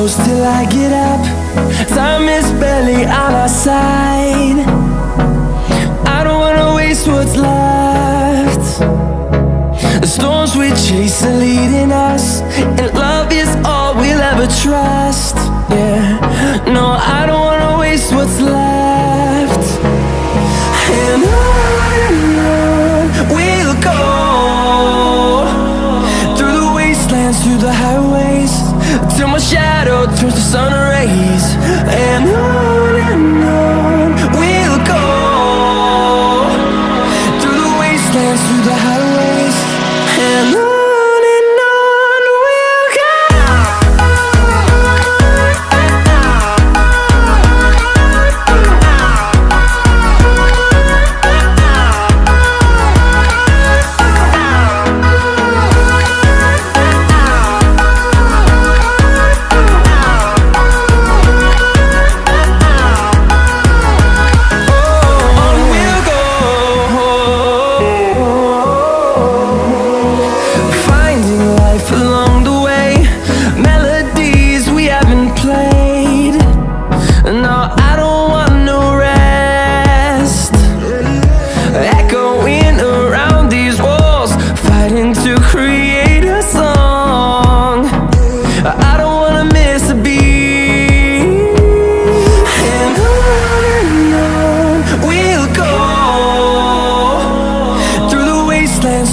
close till I get up. Time is barely on our side. I don't wanna waste what's left. The storms we chase are leading us, and love is all we'll ever trust. Yeah, no, I don't wanna waste what's left. And on we'll go, through the wastelands, through the highways, till my shadow turns to sun rays. And on we'll go, through the wastelands, through the highways, and on.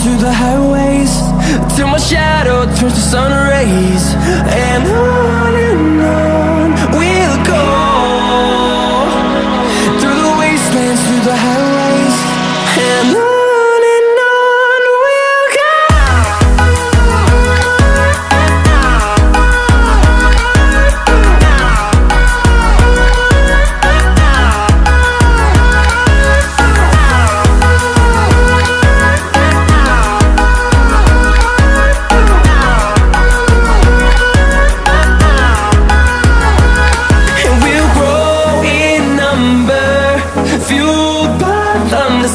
Through the highways, till my shadow turns to sun rays. And on we'll go, through the wastelands, through the highways, and on we'll go.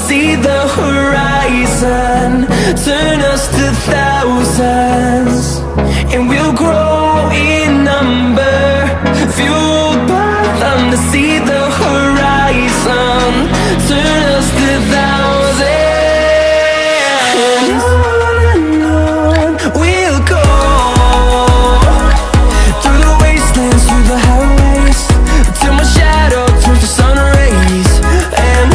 See the horizon turn us to thousands, and we'll grow in number, fueled by them. To see the horizon turn us to thousands, and on we'll go, through the wastelands, through the highways, till my shadow turns to sun rays. And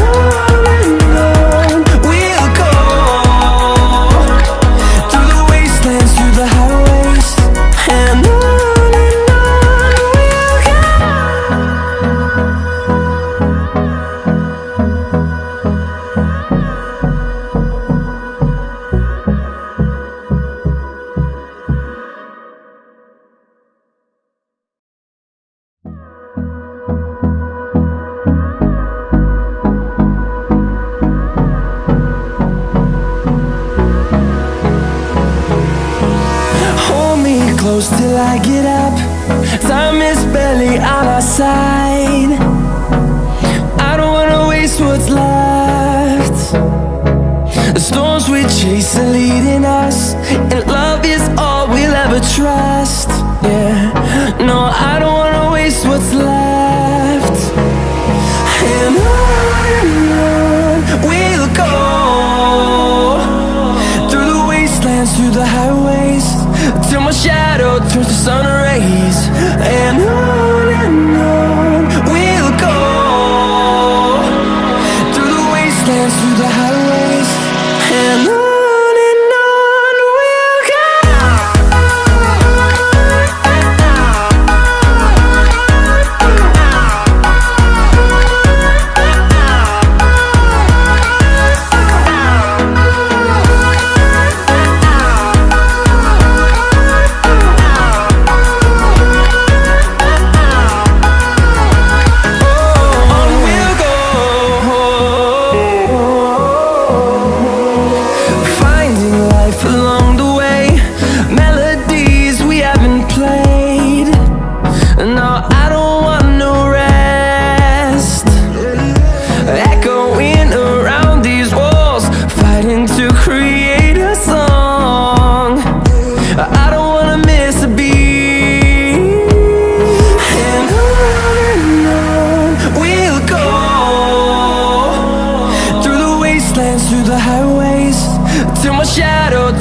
close till I get up. Time is barely on our side. I don't wanna waste what's left. The storms we chase are leading us, and love is all we'll ever trust. Yeah, no, I don't wanna waste what's left. And on we'll go, through the wastelands, through the highways, till my shadow turns to sun rays. And on we'll go, through the wastelands, through the highways, and on.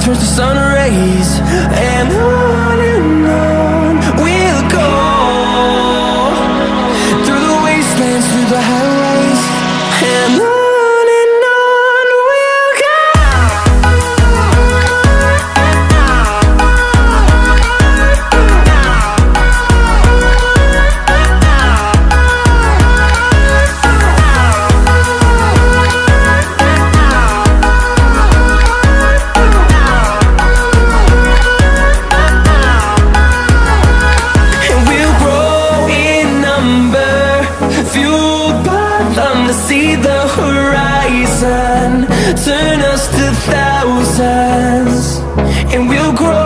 turns to sun rays, and on we'll go, through the wastelands, through the highways, and on we'll go. See the horizon, turn us to thousands, and we'll grow